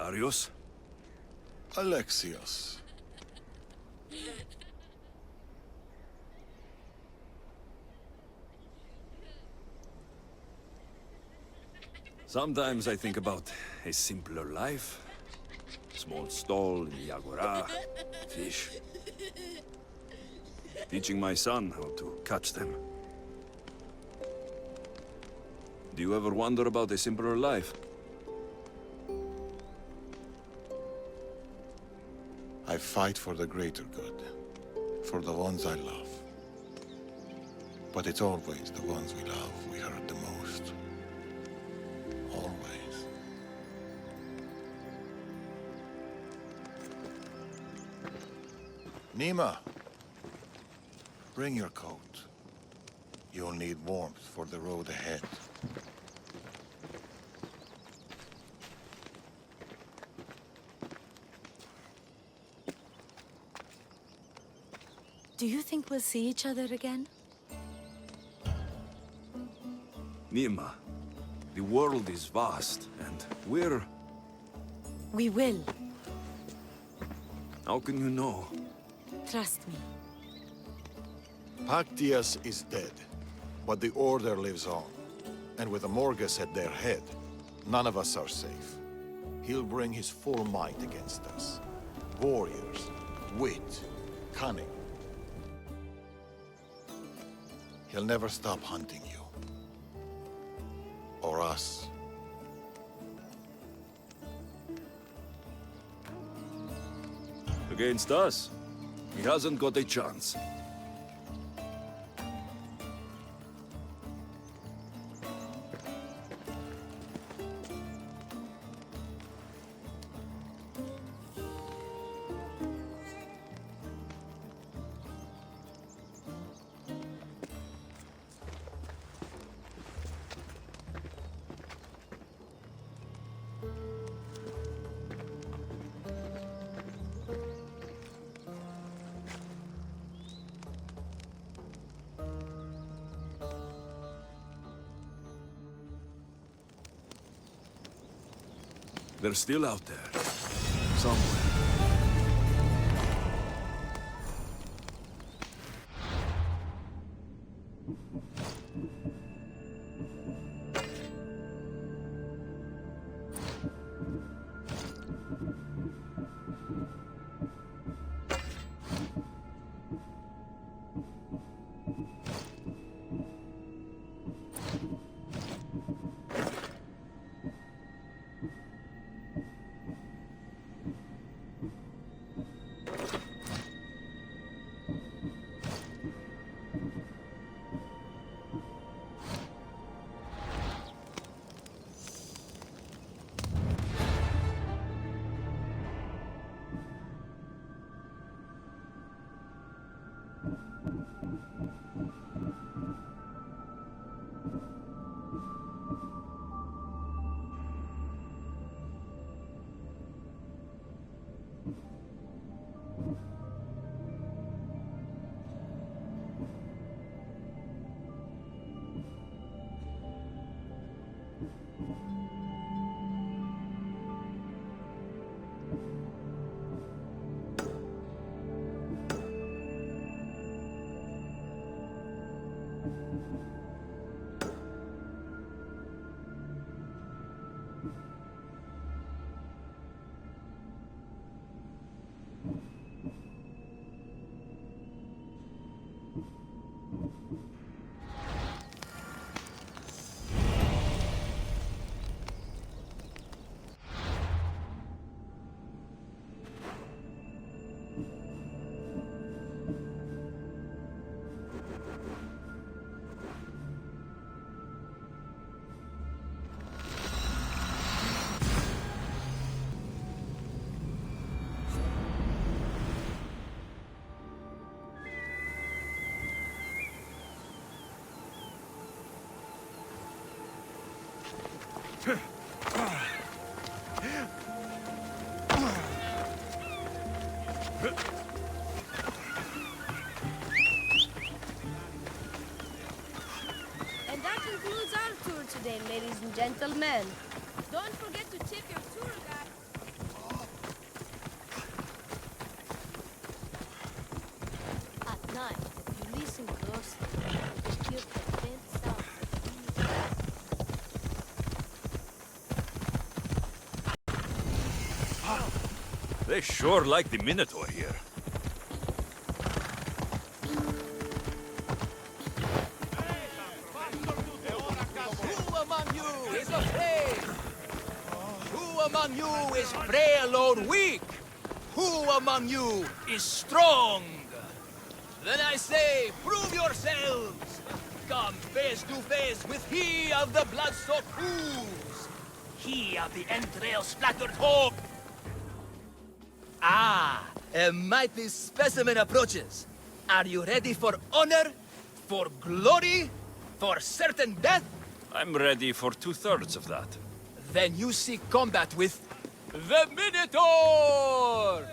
Darius? Alexios. Sometimes I think about a simpler life. Small stall in the agora, fish. Teaching my son how to catch them. Do you ever wonder about a simpler life? I fight for the greater good. For the ones I love. But it's always the ones we love we hurt the most. Always. Nima, bring your coat. You'll need warmth for the road ahead. Do you think we'll see each other again? Nima, the world is vast, and we're... We will. How can you know? Trust me. Pactius is dead, but the Order lives on. And with the Morgus at their head, none of us are safe. He'll bring his full might against us. Warriors, wit, cunning. He'll never stop hunting you. Or us. Against us? He hasn't got a chance. They're still out there. Somewhere. And that concludes our tour today, ladies and gentlemen. Don't forget to tip your tour guide. They sure like the Minotaur here. Who among you is afraid? Who among you is frail or weak? Who among you is strong? Then I say, prove yourselves! Come face to face with he of the blood-soaked hooves! He of the entrail-splattered hope! Ah, a mighty specimen approaches. Are you ready for honor? For glory? For certain death? I'm ready for 2/3 of that. Then you seek combat with the Minotaur!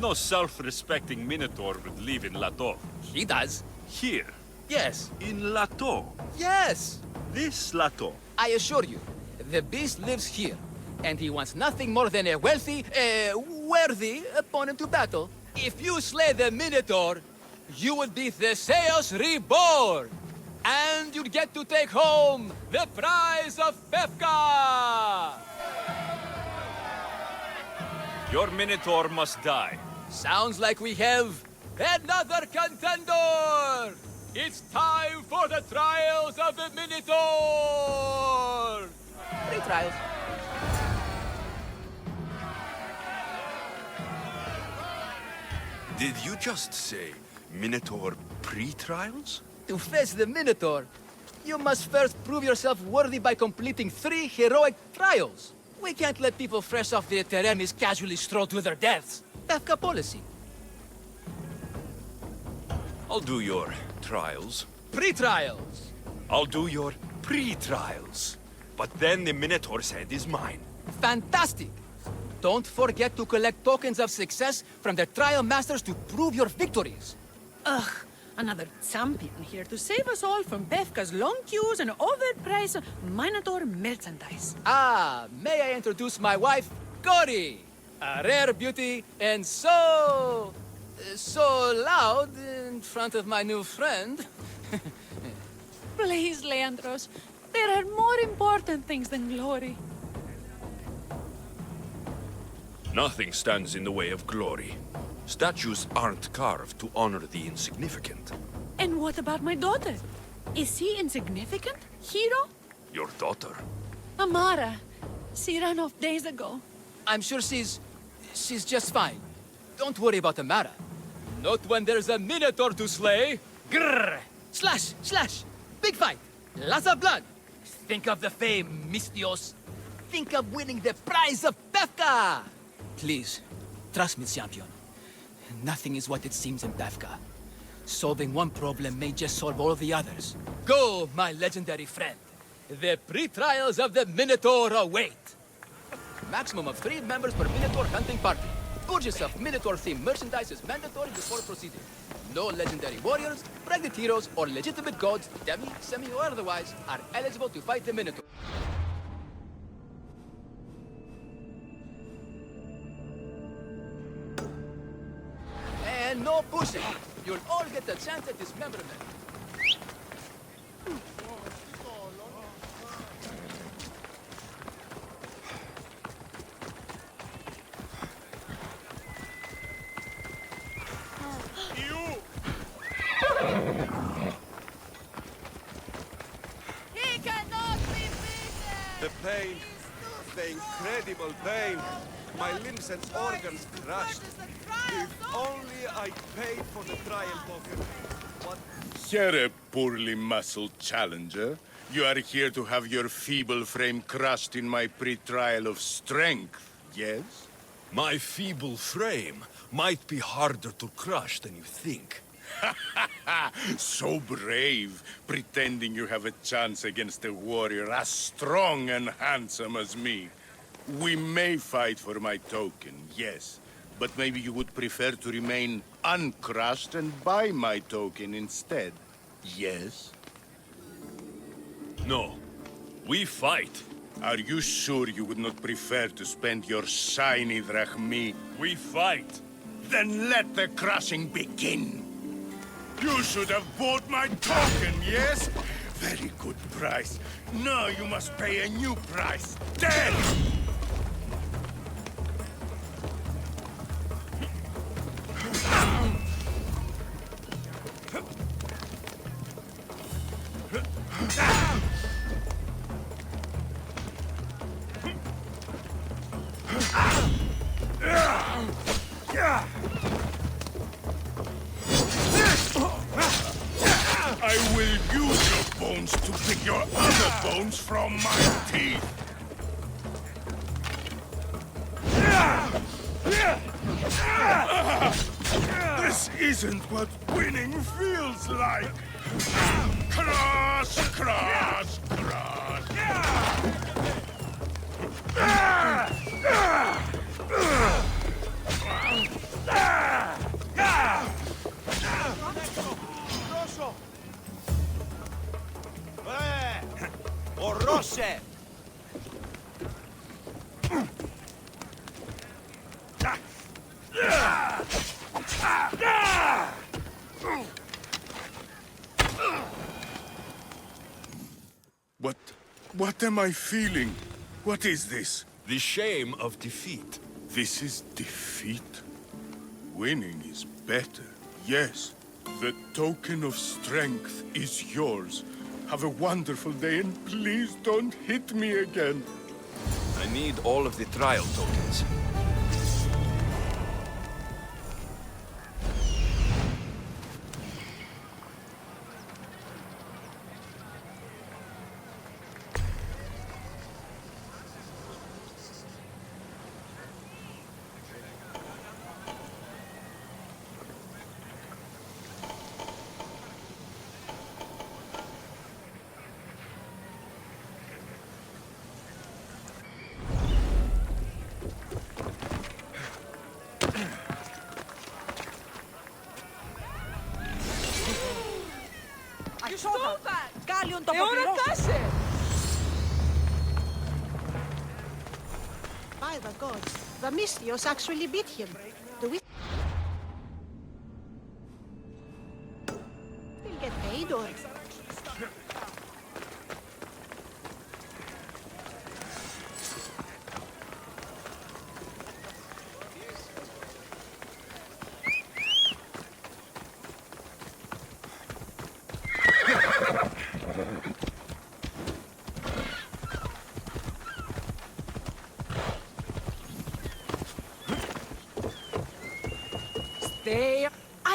No self-respecting Minotaur would live in Lato. He does. Here, Yes. in Lato. Yes! This Lato. I assure you, the beast lives here, and he wants nothing more than a wealthy, worthy opponent to battle. If you slay the Minotaur, you would be Theseus reborn! And you'd get to take home the prize of Pefka! Your Minotaur must die. Sounds like we have another contender! It's time for the trials of the Minotaur! 3 trials. Did you just say Minotaur pre-trials? To face the Minotaur, you must first prove yourself worthy by completing 3 heroic trials. We can't let people fresh off the Teremis casually stroll to their deaths. Pefka policy. I'll do your trials. Pre-trials. I'll do your pre-trials. But then the Minotaur's head is mine. Fantastic! Don't forget to collect tokens of success from the trial masters to prove your victories. Ugh, another champion here to save us all from Pefka's long queues and overpriced Minotaur merchandise. Ah, may I introduce my wife, Cory? A rare beauty and so loud in front of my new friend. Please, Leandros, there are more important things than glory. Nothing stands in the way of glory. Statues aren't carved to honor the insignificant. And what about my daughter? Is she insignificant? Hero? Your daughter. Amara. She ran off days ago. I'm sure she's just fine. Don't worry about Amara. Not when there's a Minotaur to slay. Grrr! Slash! Slash! Big fight! Lots of blood! Think of the fame, Mystios. Think of winning the prize of Pefka! Please, trust me, champion. Nothing is what it seems in Pefka. Solving one problem may just solve all the others. Go, my legendary friend. The pre-trials of the Minotaur await. Maximum of 3 members per Minotaur hunting party. Purchase of Minotaur-themed merchandise is mandatory before proceeding. No legendary warriors, pregnant heroes, or legitimate gods, demi, semi, or otherwise, are eligible to fight the Minotaur. And no pushing. You'll all get a chance at dismemberment. He cannot be beaten! The pain, the incredible pain. My limbs and organs crushed. If only I paid for the trial token. What? Here, a poorly muscled challenger. You are here to have your feeble frame crushed in my pre-trial of strength, yes? My feeble frame might be harder to crush than you think. So brave, pretending you have a chance against a warrior as strong and handsome as me. We may fight for my token, yes. But maybe you would prefer to remain uncrushed and buy my token instead. Yes? No, we fight. Are you sure you would not prefer to spend your shiny drachmi? We fight. Then let the crushing begin. You should have bought my token, yes? Very good price. Now you must pay a new price. 10! I will use your bones to pick your other bones from my teeth. This isn't what winning feels like. Cross, cross, cross. Orose! What am I feeling? What is this? The shame of defeat. This is defeat? Winning is better, yes. The token of strength is yours. Have a wonderful day, and please don't hit me again. I need all of the trial tokens. Κάλιον το ποπυρό. By the gods, the Mystios actually beat him. Do we still get paid or?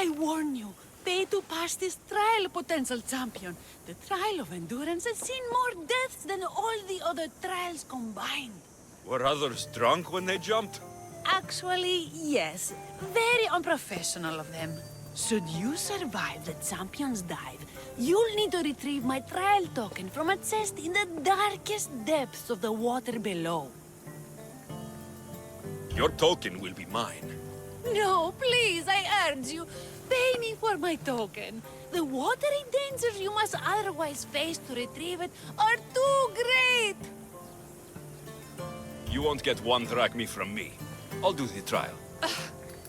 I warn you, pay to pass this trial, potential champion. The trial of endurance has seen more deaths than all the other trials combined. Were others drunk when they jumped? Actually, yes. Very unprofessional of them. Should you survive the champion's dive, you'll need to retrieve my trial token from a chest in the darkest depths of the water below. Your token will be mine. No, please, I urge you. Pay me for my token. The watery dangers you must otherwise face to retrieve it are too great. You won't get one drachma from me. I'll do the trial.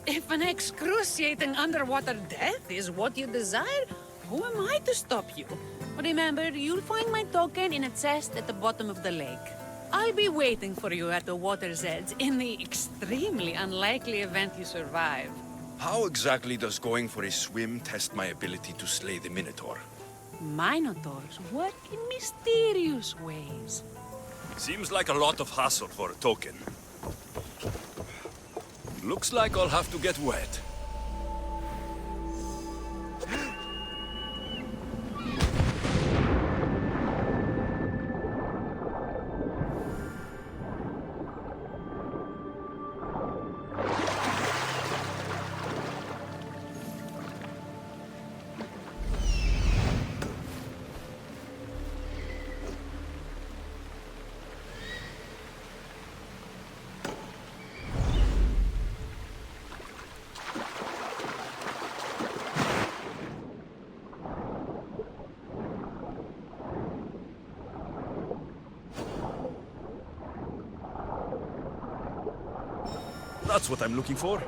If an excruciating underwater death is what you desire, who am I to stop you? Remember, you'll find my token in a chest at the bottom of the lake. I'll be waiting for you at the water's edge in the extremely unlikely event you survive. How exactly does going for a swim test my ability to slay the Minotaur? Minotaurs work in mysterious ways. Seems like a lot of hassle for a token. Looks like I'll have to get wet. That's what I'm looking for.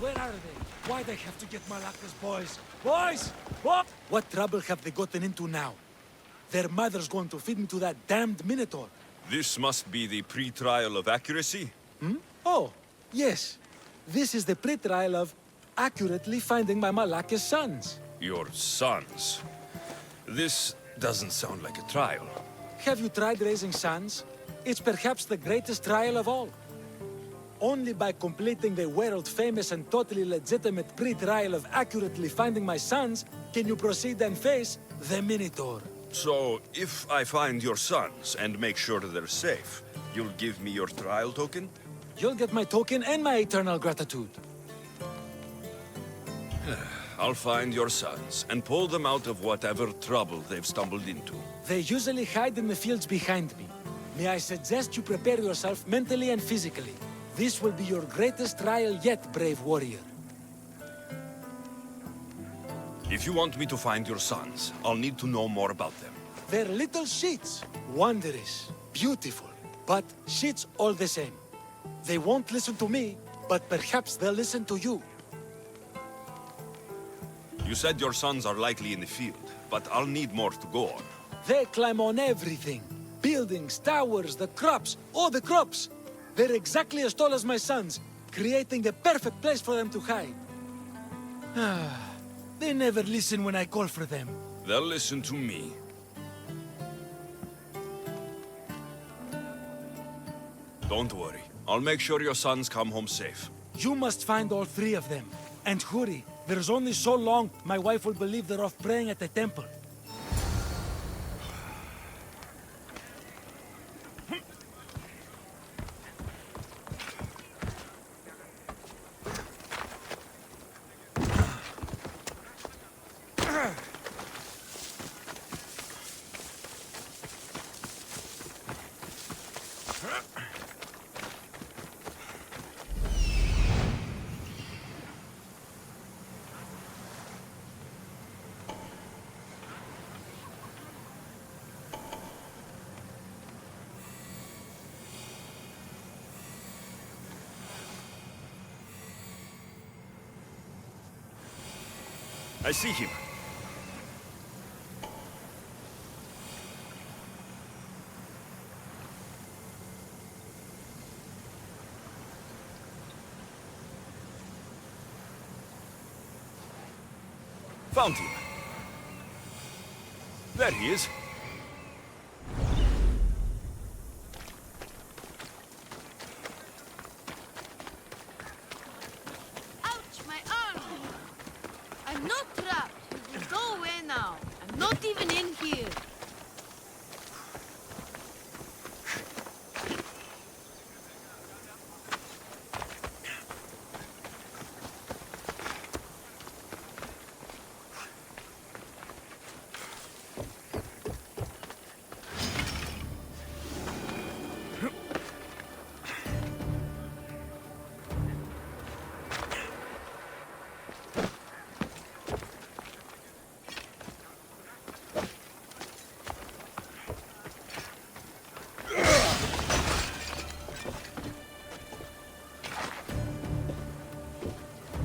Where are they? Why they have to get Malaka's boys? Boys! What? What trouble have they gotten into now? Their mother's going to feed me to that damned Minotaur. This must be the pre-trial of accuracy? Oh, yes. This is the pre-trial of accurately finding my Malaka's sons. Your sons? This doesn't sound like a trial. Have you tried raising sons? It's perhaps the greatest trial of all. Only by completing the world-famous and totally legitimate pre-trial of accurately finding my sons can you proceed and face the Minotaur. So, if I find your sons and make sure they're safe, you'll give me your trial token? You'll get my token and my eternal gratitude. I'll find your sons and pull them out of whatever trouble they've stumbled into. They usually hide in the fields behind me. May I suggest you prepare yourself mentally and physically. This will be your greatest trial yet, brave warrior. If you want me to find your sons, I'll need to know more about them. They're little shits. Wondrous, beautiful, but shits all the same. They won't listen to me, but perhaps they'll listen to you. You said your sons are likely in the field, but I'll need more to go on. They climb on everything. Buildings, towers, the crops, all the crops. They're exactly as tall as my sons, creating the perfect place for them to hide. They never listen when I call for them. They'll listen to me. Don't worry. I'll make sure your sons come home safe. You must find all three of them. And hurry. There's only so long my wife will believe they're off praying at the temple. I see him. Found him. There he is. Ouch, my arm! I'm not trapped. You can go away now. I'm not even in here.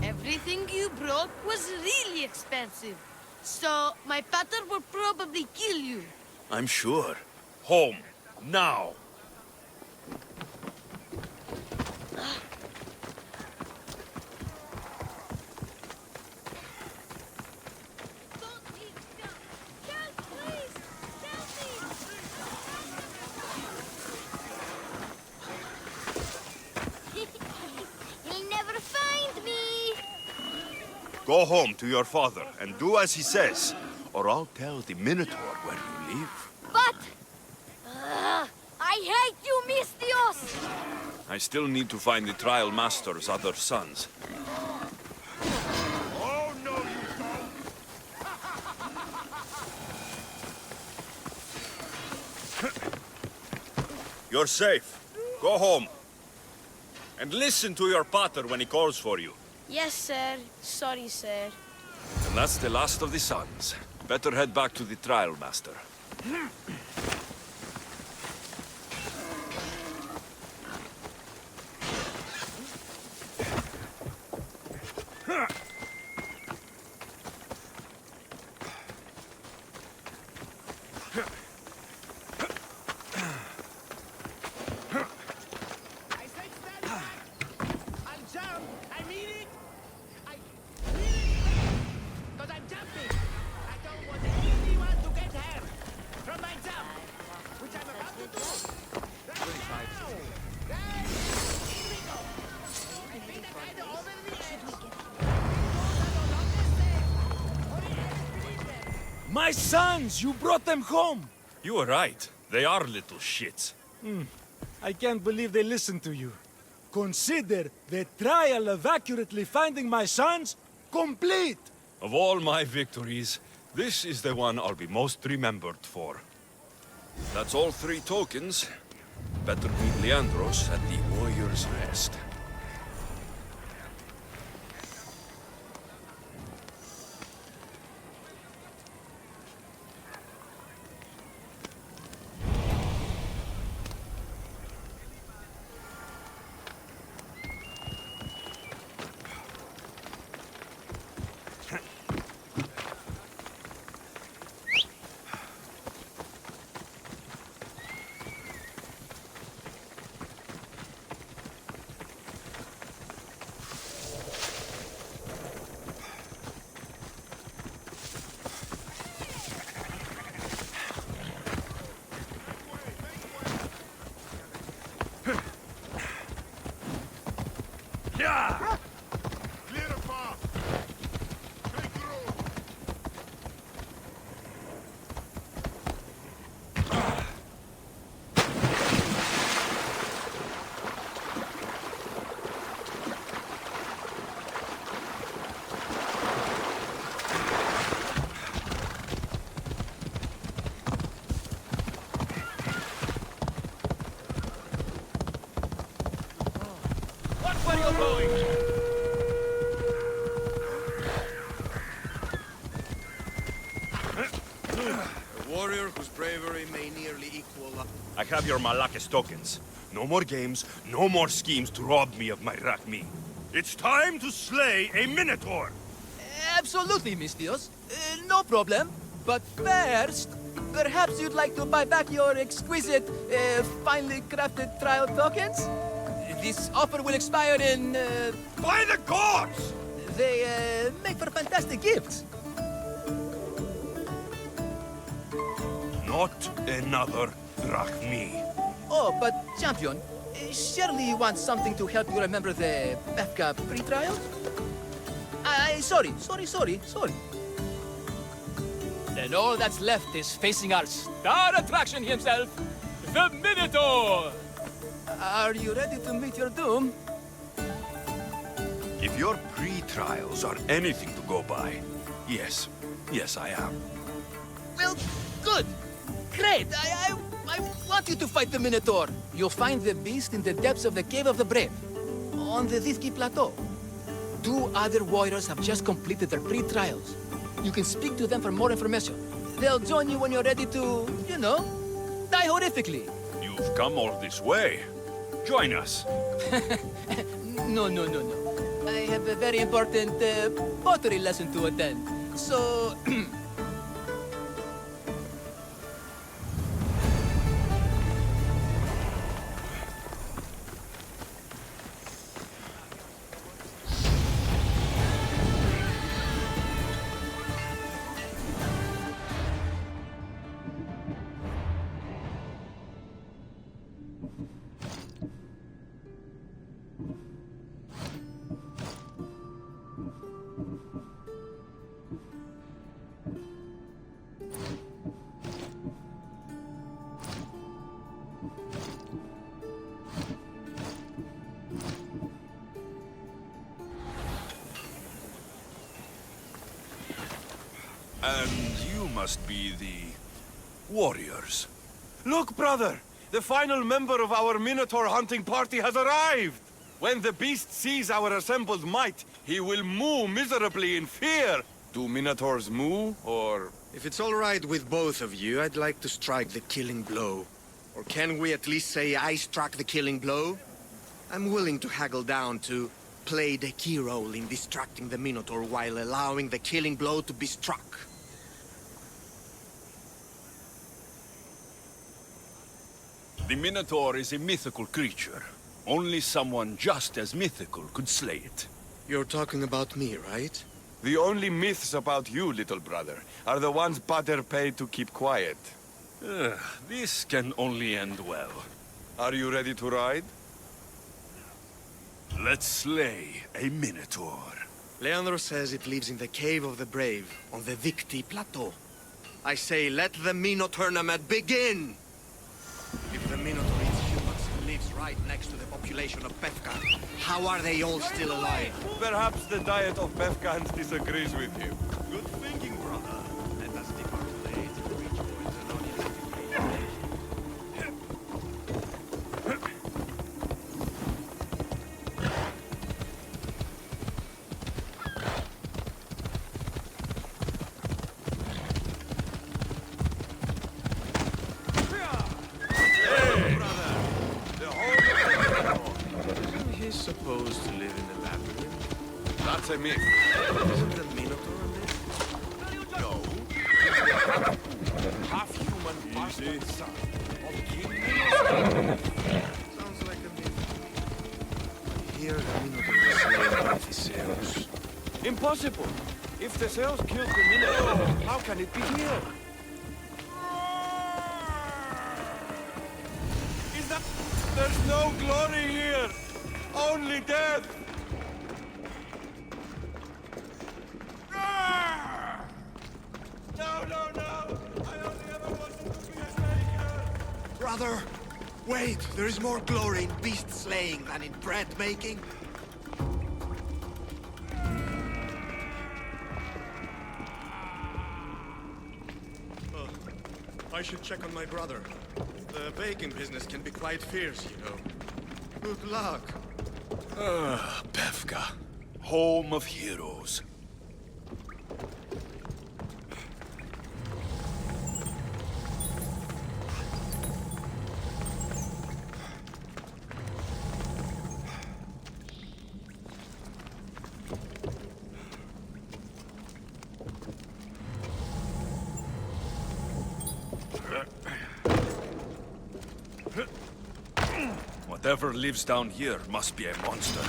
Everything you brought was really expensive. So, my pater will probably kill you. I'm sure. Home. Now. Don't eat them. Help, please! Help me! He'll never find me! Go home to your father and do as he says, or I'll tell the Minotaur where you live. But... I hate you, Mystios! I still need to find the trial master's other sons. Oh, no, you don't! You're safe. Go home. And listen to your pater when he calls for you. Yes, sir. Sorry, sir. And that's the last of the sons. Better head back to the trial master. My sons! You brought them home! You were right. They are little shits. I can't believe they listened to you. Consider the trial of accurately finding my sons complete! Of all my victories, this is the one I'll be most remembered for. That's all 3 tokens. Better meet Leandros at the Warrior's Rest. I have your Malakis tokens. No more games, no more schemes to rob me of my Rakmi. It's time to slay a Minotaur! Absolutely, Mystios. No problem. But first, perhaps you'd like to buy back your exquisite, finely crafted trial tokens? This offer will expire in, By the gods! They, make for fantastic gifts. Not another Rakmi. Oh, but, champion, surely you want something to help you remember the Befka pre-trial? Sorry. Then all that's left is facing our star attraction himself, the Minotaur! Are you ready to meet your doom? If your pre-trials are anything to go by, yes, I am. Well, good. Great. I want you to fight the Minotaur. You'll find the beast in the depths of the Cave of the Brave, on the Dithki Plateau. 2 other warriors have just completed their pre-trials. You can speak to them for more information. They'll join you when you're ready to, die horrifically. You've come all this way. Join us. No. I have a very important pottery lesson to attend. So... And you must be the warriors. Look, brother! The final member of our Minotaur hunting party has arrived! When the beast sees our assembled might, he will moo miserably in fear. Do Minotaurs moo, or... If it's all right with both of you, I'd like to strike the killing blow. Or can we at least say I struck the killing blow? I'm willing to haggle down to play the key role in distracting the Minotaur while allowing the killing blow to be struck. The Minotaur is a mythical creature. Only someone just as mythical could slay it. You're talking about me, right? The only myths about you, little brother, are the ones Pater paid to keep quiet. This can only end well. Are you ready to ride? Let's slay a Minotaur. Leandros says it lives in the Cave of the Brave, on the Dithki Plateau. I say, let the Minotaur tournament begin! If the Minotaur eats humans and lives right next to the population of Befka, how are they all still alive? Perhaps the diet of Befkans disagrees with you. Good thinking, brother. Let us dip our blades and rejoin the non-electric. Supposed to live in the labyrinth? That's a myth. Isn't the Minotaur a myth? No. Half-human bastard son of King Sounds like a myth. Here the Minotaur was slain by Theseus. Impossible! If Theseus killed the Minotaur, how can it be here? Is that... There's no glory here! Only death! No, no, no! I only ever wanted to be a maker! Brother, wait! There is more glory in beast slaying than in bread making. I should check on my brother. The baking business can be quite fierce, you know. Good luck. Befka, home of heroes. Whatever lives down here must be a monster.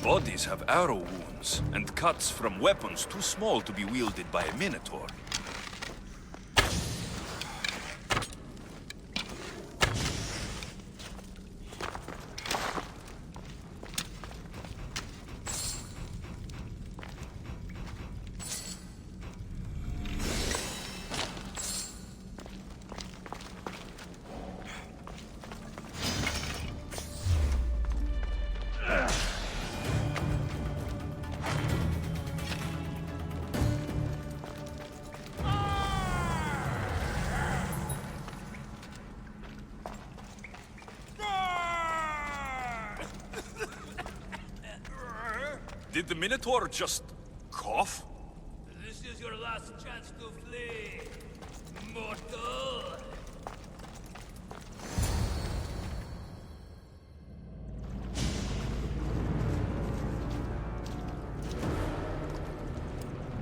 Bodies have arrow wounds and cuts from weapons too small to be wielded by a minotaur. Did the Minotaur just cough? This is your last chance to flee, mortal!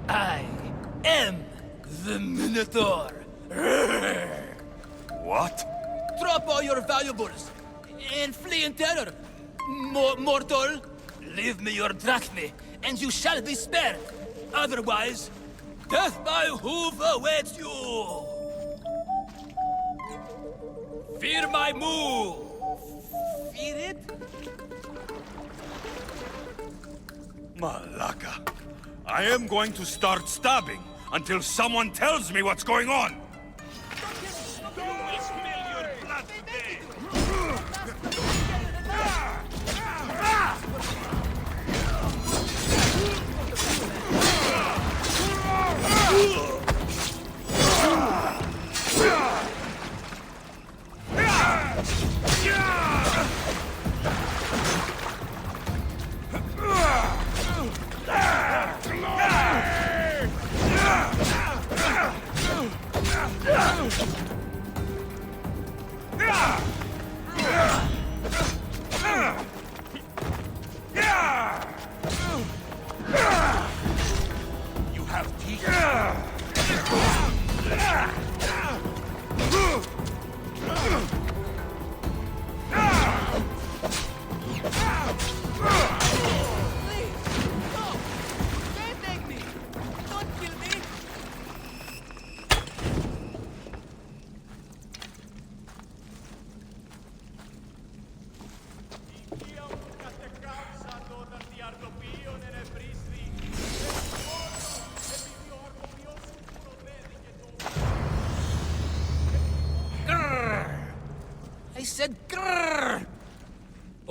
I am the Minotaur! What? Drop all your valuables and flee in terror, mortal! Leave me your drachmae, and you shall be spared. Otherwise, death by hoof awaits you! Fear my move! Fear it? Malaka. I am going to start stabbing until someone tells me what's going on.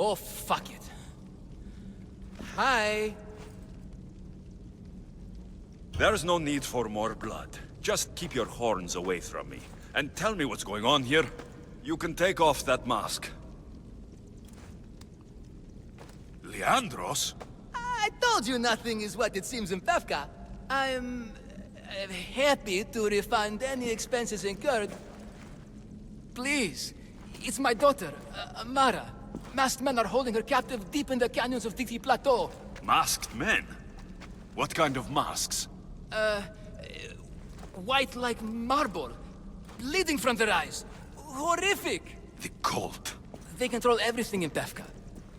Oh, fuck it. Hi. There's no need for more blood. Just keep your horns away from me. And tell me what's going on here. You can take off that mask. Leandros? I told you nothing is what it seems in Pevka. I'm happy to refund any expenses incurred. Please, it's my daughter, Amara. Masked men are holding her captive deep in the canyons of Dikti Plateau. Masked men? What kind of masks? White like marble, bleeding from their eyes. Horrific! The cult. They control everything in Pevka.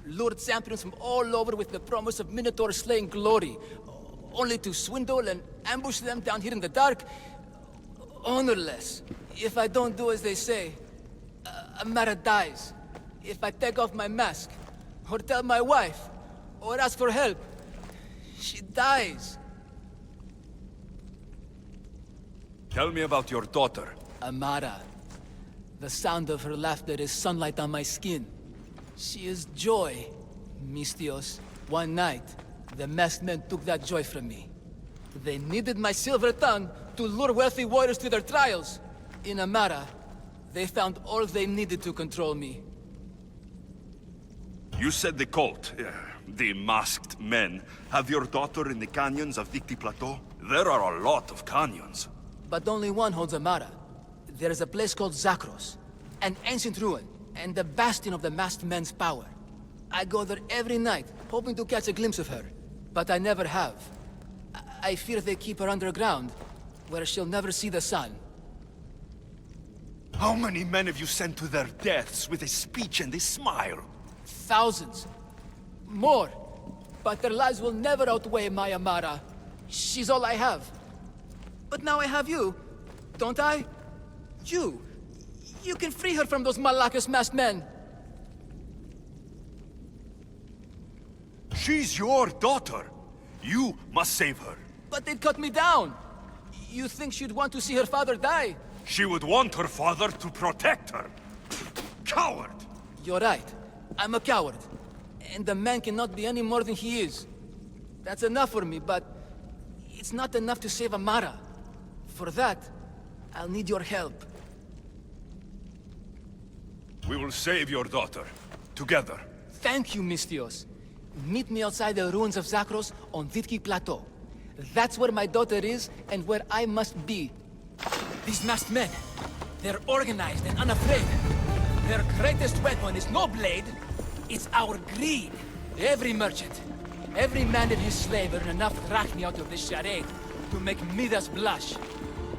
Lured champions from all over with the promise of Minotaur slaying glory, only to swindle and ambush them down here in the dark. Honorless. If I don't do as they say, Amara dies. If I take off my mask, or tell my wife, or ask for help, she dies. Tell me about your daughter. Amara. The sound of her laughter is sunlight on my skin. She is joy, Mystios. One night, the masked men took that joy from me. They needed my silver tongue to lure wealthy warriors to their trials. In Amara, they found all they needed to control me. You said the cult, the masked men, have your daughter in the canyons of Dikti Plateau? There are a lot of canyons. But only one holds Amara. There is a place called Zakros, an ancient ruin, and the bastion of the masked men's power. I go there every night, hoping to catch a glimpse of her. But I never have. I fear they keep her underground, where she'll never see the sun. How many men have you sent to their deaths with a speech and a smile? Thousands. More. But their lives will never outweigh my Amara. She's all I have. But now I have you, don't I? You can free her from those Malakas masked men. She's your daughter. You must save her. But they'd cut me down. You think she'd want to see her father die? She would want her father to protect her. Coward! You're right. I'm a coward. And the man cannot be any more than he is. That's enough for me, but it's not enough to save Amara. For that, I'll need your help. We will save your daughter. Together. Thank you, Mystios. Meet me outside the ruins of Zakros on Vitki Plateau. That's where my daughter is, and where I must be. These masked men, they're organized and unafraid. Their greatest weapon is no blade, it's our greed. Every merchant, every man and his slave earn enough drachmi out of this charade to make Midas blush.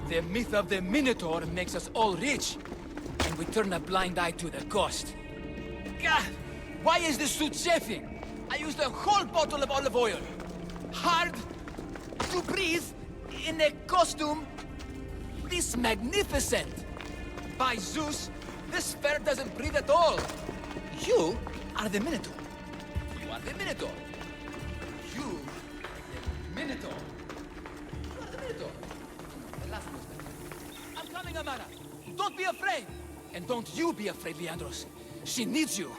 The myth of the Minotaur makes us all rich, and we turn a blind eye to the cost. God, why is this suit chafing? I used a whole bottle of olive oil. Hard to breathe in a costume this magnificent. By Zeus, this fair doesn't breathe at all. You are the Minotaur. You are the Minotaur. You are the Minotaur. You are the Minotaur. The last one. I'm coming, Amara. Don't be afraid. And don't you be afraid, Leandros. She needs you.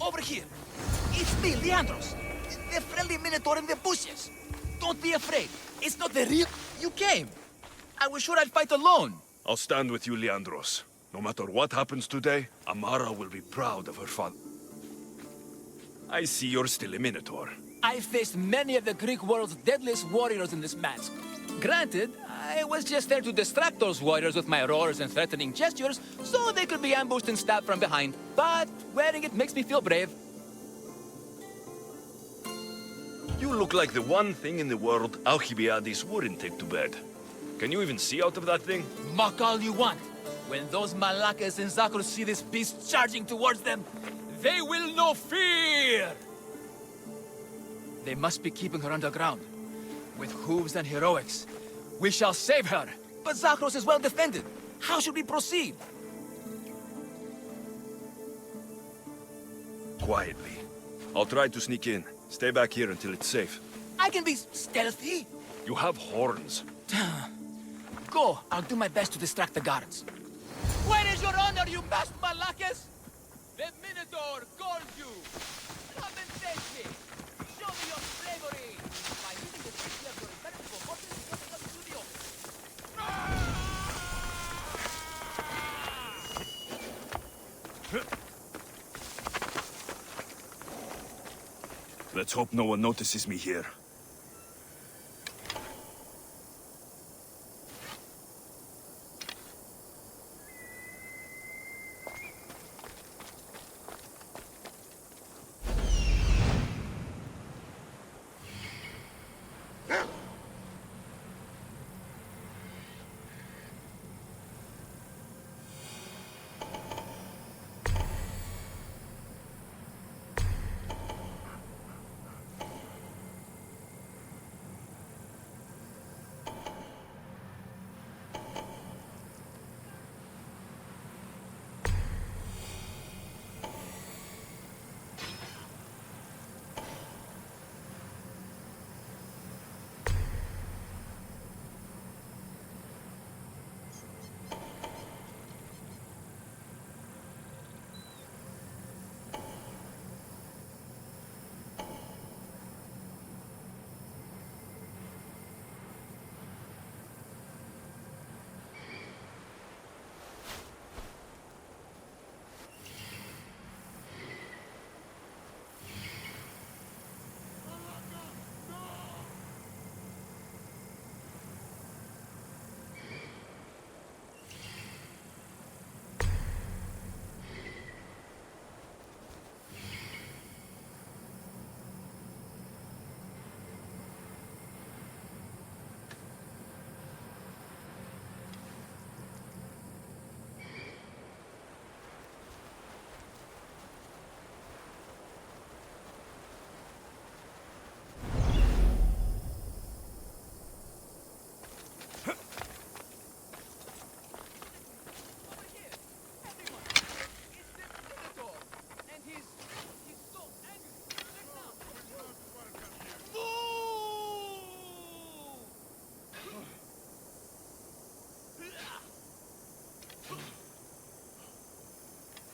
Over here. It's me, Leandros. The friendly Minotaur in the bushes. Don't be afraid. It's not the real... You came. I was sure I'd fight alone. I'll stand with you, Leandros. No matter what happens today, Amara will be proud of her father. I see you're still a Minotaur. I faced many of the Greek world's deadliest warriors in this mask. Granted, I was just there to distract those warriors with my roars and threatening gestures, so they could be ambushed and stabbed from behind. But wearing it makes me feel brave. You look like the one thing in the world Alcibiades wouldn't take to bed. Can you even see out of that thing? Mock all you want. When those Malakas and Zakros see this beast charging towards them, they will know fear! They must be keeping her underground. With hooves and heroics, we shall save her. But Zakros is well defended. How should we proceed? Quietly. I'll try to sneak in. Stay back here until it's safe. I can be stealthy. You have horns. Go, I'll do my best to distract the guards. Where is your honor, you masked Malakas? The Minotaur calls you! Come and face me! Show me your bravery! By using the city of your impenetrable fortress, coming up to the open. Let's hope no one notices me here.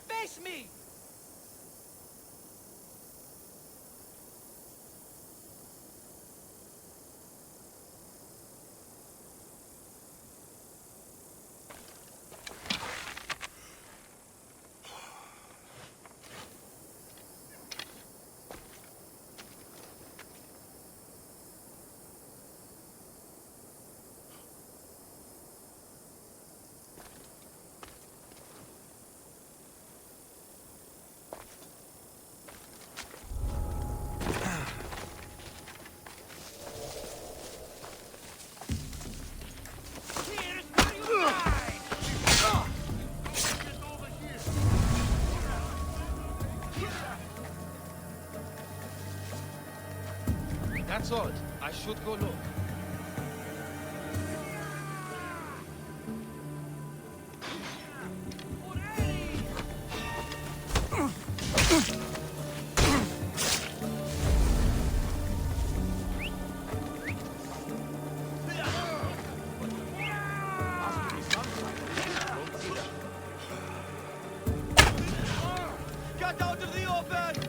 Face me! That's odd. I should go look. Get out of the open!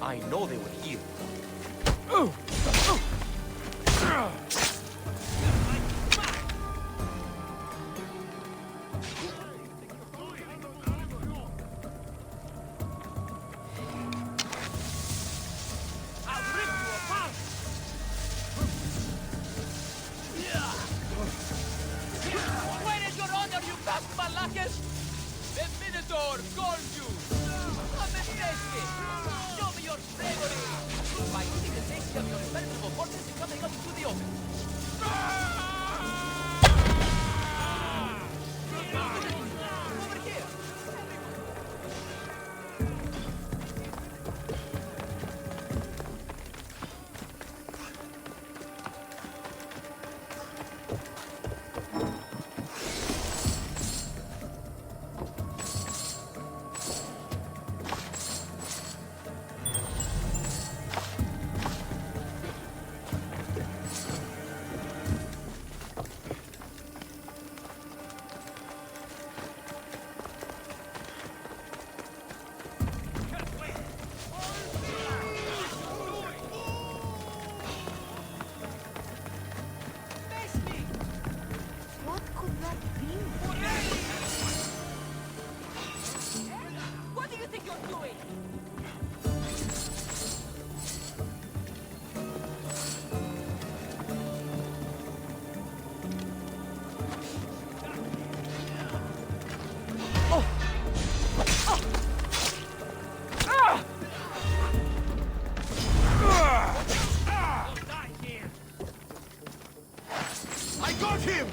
I know they will heal. Where is your honor, you bastard Malakas? The Minotaur calls you! Come and face me! Show me your bravery! By using the safety of your impenetrable fortress and coming up into the open. Over here! What could that be? What do you think you're doing? I got him!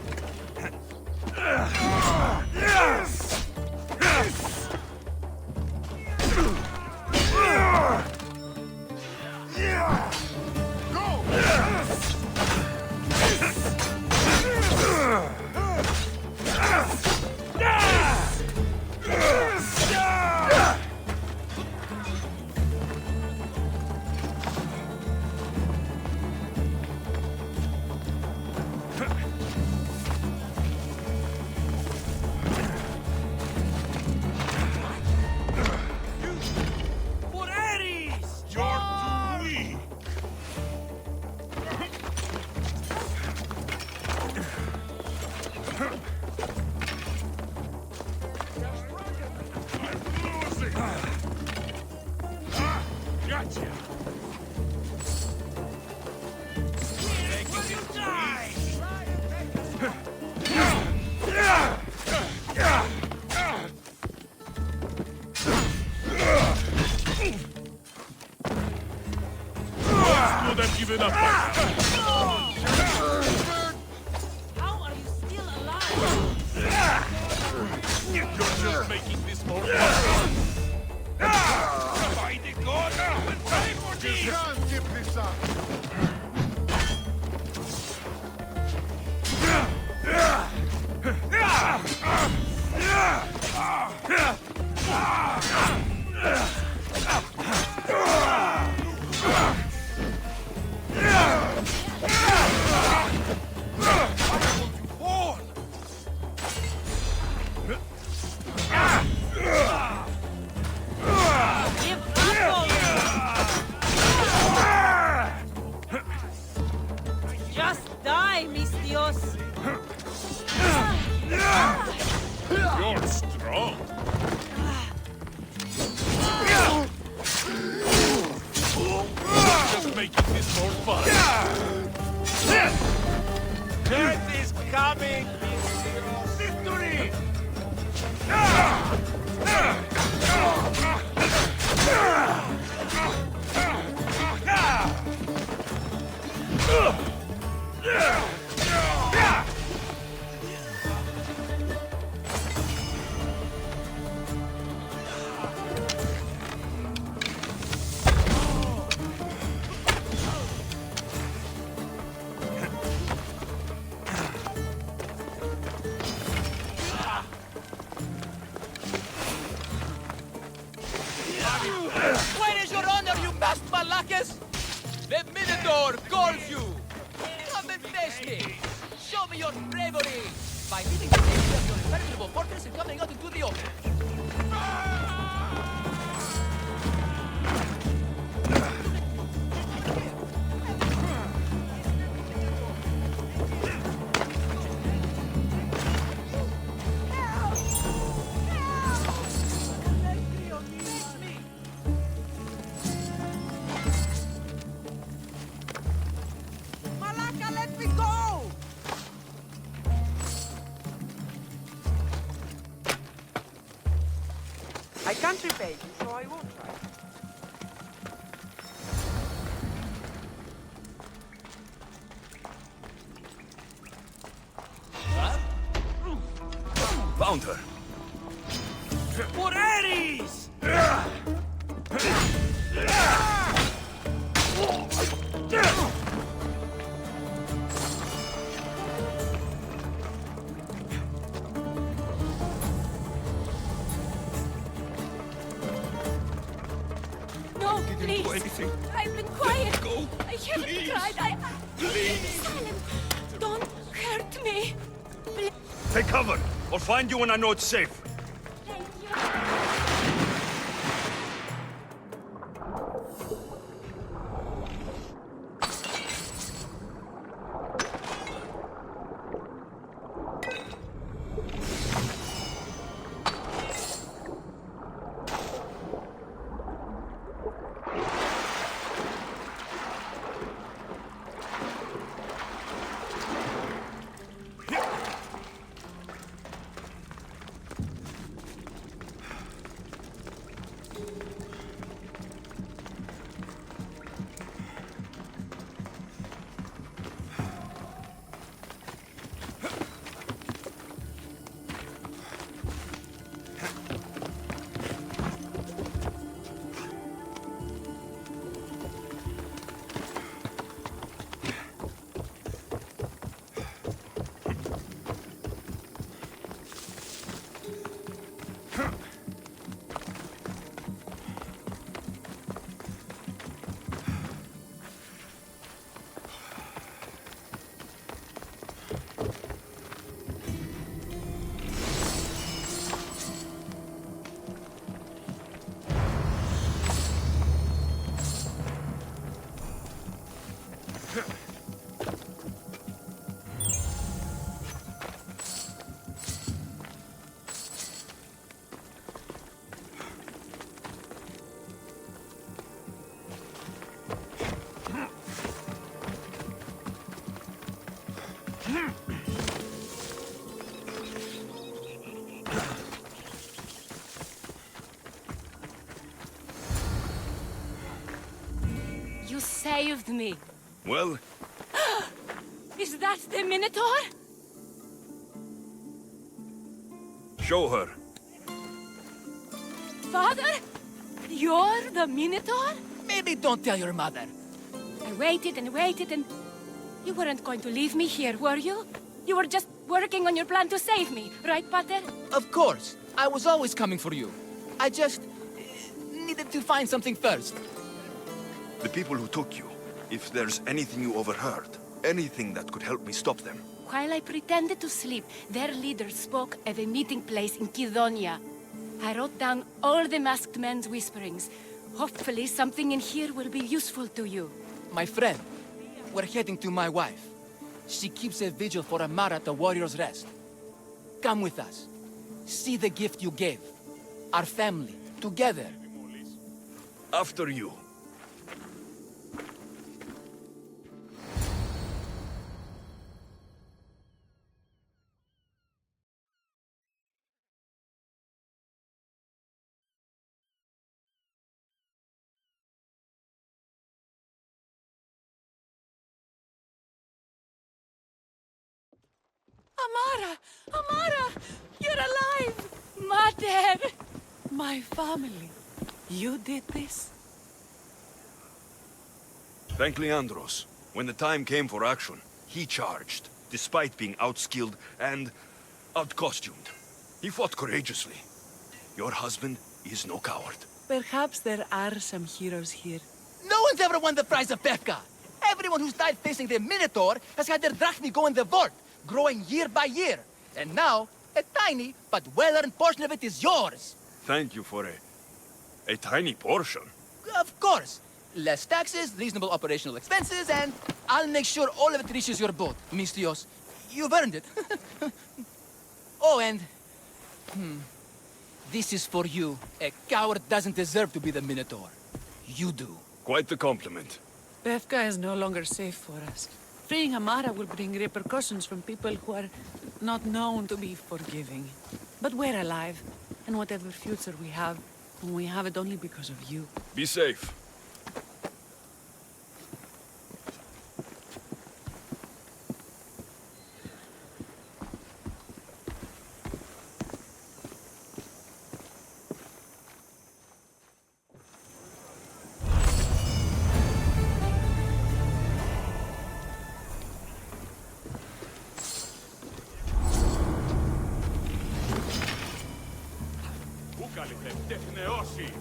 Given up. How are you still alive? You're just making this more fun. By the god, we'll pray for these! You can't keep this up! Just die, mis Dios! You're strong. Just making this more fun. Death is coming! Victory! Where is your honor, you bastard Malakas? The Minotaur calls you! Come and face me! Show me your bravery! By leaving the safety of your impenetrable fortress and coming out into the open. I can't repay you, so I won't try. Found her. For Ares! No, Didn't please. do anything. I've been quiet. Go. I haven't Please. cried. Please. Silent. Don't hurt me. Please. Take cover. I'll find you when I know it's safe. Thank you. You saved me. Well, Is that the Minotaur? show her. Father? You're the Minotaur? Maybe don't tell your mother. I waited and waited and... You weren't going to leave me here, were you? You were just working on your plan to save me, right, Pater? Of course. I was always coming for you. I just needed to find something first. The people who took you, if there's anything you overheard, anything that could help me stop them. While I pretended to sleep, their leader spoke of a meeting place in Kydonia. I wrote down all the masked men's whisperings. Hopefully something in here will be useful to you. My friend, we're heading to my wife. She keeps a vigil for Amara at the Warrior's Rest. Come with us. See the gift you gave. Our family, together. After you. Amara! Amara! You're alive! Mater! My family. You did this? Thank Leandros. When the time came for action, he charged, despite being outskilled and outcostumed. He fought courageously. Your husband is no coward. Perhaps there are some heroes here. No one's ever won the prize of Pefka! Everyone who's died facing the Minotaur has had their drachmi go in the vault, growing year by year. And now, a tiny but well-earned portion of it is yours! Thank you for a tiny portion. Of course! Less taxes, reasonable operational expenses, and I'll make sure all of it reaches your boat, Mystios. You've earned it. Oh, and... This is for you. A coward doesn't deserve to be the Minotaur. You do. Quite the compliment. Pefka is no longer safe for us. Freeing Amara will bring repercussions from people who are not known to be forgiving. But we're alive, and whatever future we have, And we have it only because of you. Be safe. Πού καλυφέ, τεχνεώσει!